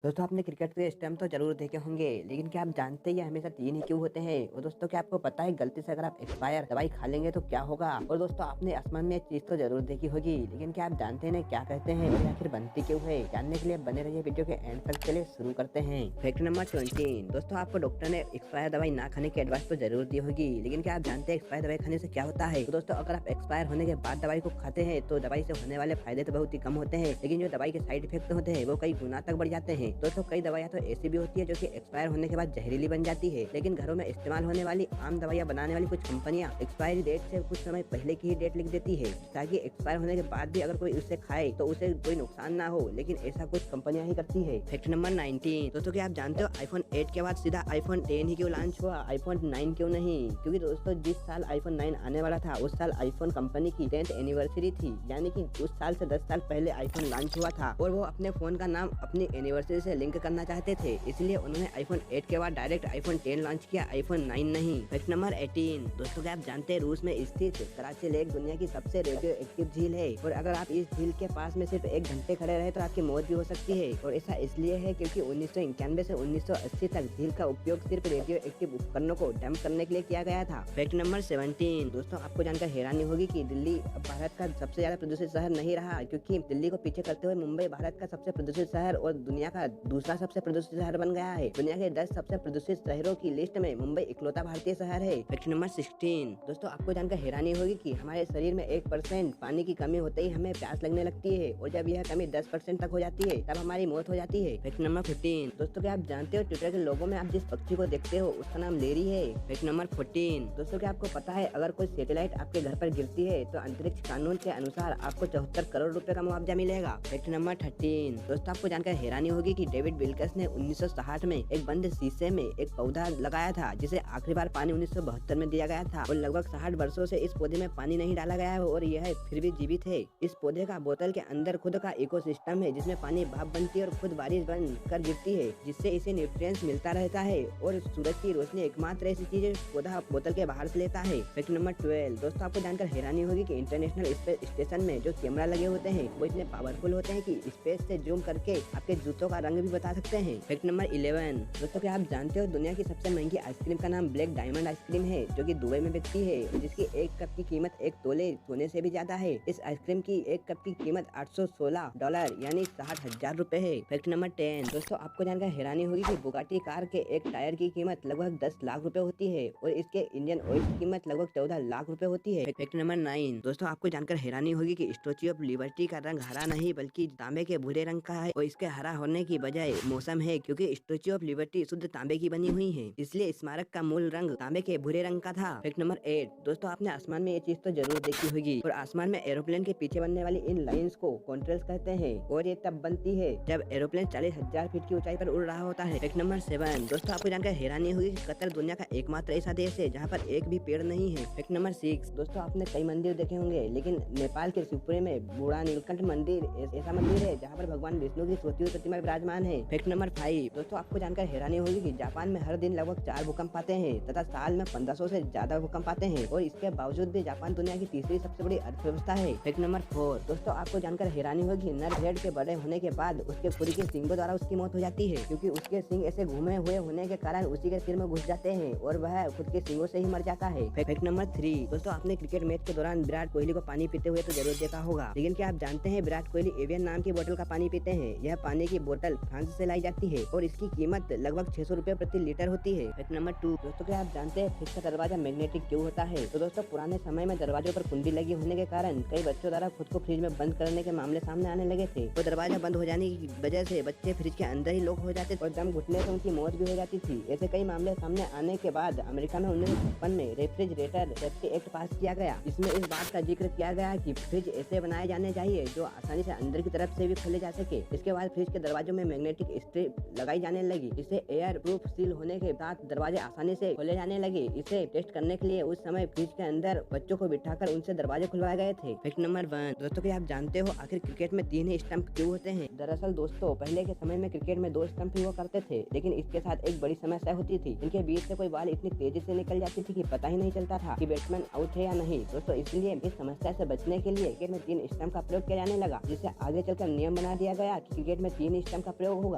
दोस्तों आपने क्रिकेट के स्टंप तो ज़रूर देखे होंगे, लेकिन क्या आप जानते हैं ये हमेशा 3 ही क्यों होते हैं? और दोस्तों क्या आपको पता है गलती से अगर आप एक्सपायर दवाई खा लेंगे तो क्या होगा? और दोस्तों आपने आसमान में एक चीज़ तो ज़रूर देखी होगी, लेकिन क्या आप जानते हैं इन्हें क्या कहते हैं और ये आखिर बनती क्यों है? जानने के लिए बने रहिए वीडियो के एंड तक। चलिए शुरू करते हैं। Fact number 20। दोस्तों आपको डॉक्टर ने एक्सपायर दवाई ना खाने की एडवाइस तो जरूर दी होगी, लेकिन क्या आप जानते हैं एक्सपायर दवाई खाने से क्या होता है? तो दोस्तों अगर आप एक्सपायर होने के बाद दवाई को खाते हैं तो दवाई से होने वाले फायदे तो बहुत ही कम होते हैं, लेकिन जो दवाई के साइड इफेक्ट होते हैं वो कई गुना तक बढ़ जाते हैं। दोस्तों कई दवाइयाँ तो ऐसी भी होती है जो कि एक्सपायर होने के बाद जहरीली बन जाती है, लेकिन घरों में इस्तेमाल होने वाली आम दवाइयाँ बनाने वाली कुछ कंपनियां एक्सपायरी डेट से कुछ समय पहले की ही डेट लिख देती है, ताकि एक्सपायर होने के बाद भी अगर कोई उसे खाए तो उसे कोई नुकसान ना हो, लेकिन ऐसा कुछ कंपनियां ही करती है। Fact number 19। दोस्तों क्या आप जानते हो आईफोन 8 के बाद सीधा आईफोन 10 ही क्यों लॉन्च हुआ, आईफोन 9 क्यों नहीं? क्योंकि दोस्तों जिस साल आईफोन 9 आने वाला था उस साल आईफोन कंपनी की 10th एनिवर्सरी थी, यानी कि उस साल से 10 साल पहले आईफोन लॉन्च हुआ था और वो अपने फोन का नाम अपनी एनिवर्सरी से लिंक करना चाहते थे, इसलिए उन्होंने आईफोन 8 के बाद डायरेक्ट आईफोन 10 लॉन्च किया, आईफोन 9 नहीं। Fact number 18। दोस्तों क्या आप जानते हैं रूस में स्थित कराची लेक दुनिया की सबसे रेडियो एक्टिव झील है, और अगर आप इस झील के पास में सिर्फ 1 घंटे खड़े रहे तो आपकी मौत भी हो सकती है, और ऐसा इसलिए है क्योंकि 1991 से 1980 तक झील का उपयोग सिर्फ रेडियो एक्टिव उपकरणों को डंप करने के लिए किया गया था। Fact number 17। दोस्तों आपको जानकर हैरानी होगी कि दिल्ली अब भारत का सबसे ज्यादा प्रदूषित शहर नहीं रहा, क्योंकि दिल्ली को पीछे करते हुए मुंबई भारत का सबसे प्रदूषित शहर और दुनिया का दूसरा सबसे प्रदूषित शहर बन गया है। दुनिया के 10 सबसे प्रदूषित शहरों की लिस्ट में मुंबई इकलौता भारतीय शहर है। Fact number 16। दोस्तों आपको जानकर हैरानी होगी कि हमारे शरीर में 1% पानी की कमी होते ही हमें प्यास लगने लगती है, और जब यह कमी 10% तक हो जाती है तब हमारी मौत हो जाती है। Fact number 15। दोस्तों क्या आप जानते हो ट्विटर के लोगों में आप जिस पक्षी को देखते हो उसका नाम लेरी है। Fact number 14। दोस्तों क्या आपको पता है अगर कोई सैटेलाइट आपके घर पर गिरती है तो अंतरिक्ष कानून के अनुसार आपको 74 करोड़ रुपए का मुआवजा मिलेगा। Fact number 13। दोस्तों आपको जानकर हैरानी होगी कि डेविड विल्कस ने 1960 में एक बंद शीशे में एक पौधा लगाया था, जिसे आखिरी बार पानी 1972 में दिया गया था, और लगभग 60 वर्षों से इस पौधे में पानी नहीं डाला गया है और यह फिर भी जीवित है। इस पौधे का बोतल के अंदर खुद का इकोसिस्टम है, जिसमें पानी भाप बनती है और खुद बारिश बन कर गिरती है, जिससे इसे न्यूट्रिएंट्स मिलता रहता है, और सूरज की रोशनी एकमात्र ऐसी चीज है पौधा बोतल के बाहर से लेता है। Fact number 12। दोस्तों आपको जानकर हैरानी होगी कि इंटरनेशनल स्पेस स्टेशन में जो कैमरा लगे होते हैं वो इतने पावरफुल होते हैं कि स्पेस से जूम करके आपके जूतों का रंग भी बता सकते हैं। Fact number 11। दोस्तों क्या आप जानते हो दुनिया की सबसे महंगी आइसक्रीम का नाम ब्लैक डायमंड आइसक्रीम है, जो कि दुबई में बिकती है, जिसकी 1 कप की कीमत 1 तोले सोने से भी ज्यादा है। इस आइसक्रीम की 1 कप की कीमत $816 यानी 60,000 रुपए है। Fact number 10। दोस्तों आपको जानकर हैरानी होगी कि बुगाटी कार के एक टायर की कीमत लगभग 10 लाख रुपए होती है, और इसके इंडियन ऑयल की कीमत लगभग 14 लाख रुपए होती है। Fact number 9। दोस्तों आपको जानकर हैरानी होगी कि स्टैच्यू ऑफ लिबर्टी का रंग हरा नहीं बल्कि तांबे के भूरे रंग का है, और इसके हरा होने की बजाय मौसम है, क्योंकि स्टैच्यू ऑफ लिबर्टी शुद्ध तांबे की बनी हुई है, इसलिए स्मारक का मूल रंग तांबे के भूरे रंग का था। Fact number 8। दोस्तों आपने आसमान में ये चीज तो जरूर देखी होगी, और आसमान में एरोप्लेन के पीछे बनने वाली इन लाइंस को कॉन्ट्रेल्स कहते हैं, और ये तब बनती है जब एरोप्लेन 40,000 फीट की ऊंचाई पर उड़ रहा होता है। Fact number 7। दोस्तों आपको जानकर हैरानी होगी कि कतर दुनिया का एकमात्र ऐसा देश है जहाँ पर एक भी पेड़ नहीं है। Fact number 6। दोस्तों आपने कई मंदिर देखे होंगे, लेकिन नेपाल के शिवपुरी में बूढ़ा नीलकंठ मंदिर ऐसा मंदिर है जहाँ पर भगवान विष्णु की स्वती प्रतिमा विराजमान है। Fact number 5। दोस्तों आपको जानकर हैरानी होगी कि जापान में हर दिन लगभग 4 भूकंप आते हैं तथा साल में 1500 से ज्यादा भूकंप आते हैं, और इसके बावजूद भी जापान दुनिया की तीसरी सबसे बड़ी अर्थव्यवस्था है। Fact number 4। दोस्तों आपको जानकर हैरानी होगी नर भेड़ के बड़े होने के बाद उसके खुद के सींगों द्वारा उसकी मौत हो जाती है, क्योंकि उसके सींग ऐसे घूमे हुए होने के कारण उसी के सिर में घुस जाते हैं और वह खुद के सींगों से ही मर जाता है। Fact number 3। दोस्तों आपने क्रिकेट मैच के दौरान विराट कोहली को पानी पीते हुए तो जरूर देखा होगा, लेकिन क्या आप जानते हैं विराट कोहली एवियन नाम की बोतल का पानी पीते हैं। यह पानी की बोतल फ्रांस से लाई जाती है और इसकी कीमत लगभग 600 रुपए प्रति लीटर होती है। Fact number 2। दोस्तों क्या आप जानते हैं फ्रिज का दरवाजा मैग्नेटिक क्यों होता है? तो दोस्तों पुराने समय में दरवाजों पर कुंडी लगी होने के कारण कई बच्चों द्वारा खुद को फ्रिज में बंद करने के मामले सामने आने लगे थे, तो दरवाजा बंद हो जाने की वजह से बच्चे फ्रिज के अंदर ही लॉक हो जाते और दम घुटने से उनकी मौत भी हो जाती थी। ऐसे कई मामले सामने आने के बाद अमेरिका में 1956 में रेफ्रिजरेटर सेफ्टी एक्ट पास किया गया, जिसमें इस बात का जिक्र किया गया कि फ्रिज ऐसे बनाए जाने चाहिए जो आसानी से अंदर की तरफ से भी खोले जा सके। इसके बाद फ्रिज के दरवाजों में मैग्नेटिक स्ट्रिप लगाई जाने लगी, जिससे एयर प्रूफ सील होने के साथ दरवाजे आसानी से खोले जाने लगे। इसे टेस्ट करने के लिए उस समय फ्रिज के अंदर बच्चों को बिठाकर उनसे दरवाजे खुलवाए गए थे। Fact number 1। दोस्तों क्या आप जानते हो आखिर क्रिकेट में 3 ही स्टंप क्यों होते हैं? दरअसल दोस्तों पहले के समय में क्रिकेट में 2 स्टंप ही हुआ करते थे, लेकिन इसके साथ एक बड़ी समस्या होती थी, इनके बीच से कोई बॉल इतनी तेजी से निकल जाती थी कि पता ही नहीं चलता था कि बैट्समैन आउट है या नहीं। दोस्तों इसलिए इस समस्या से बचने के लिए क्रिकेट में 3 स्टंप का प्रयोग किया जाने लगा, जिससे आगे चलकर नियम बना दिया गया कि क्रिकेट में 3 स्टंप का प्रयोग होगा।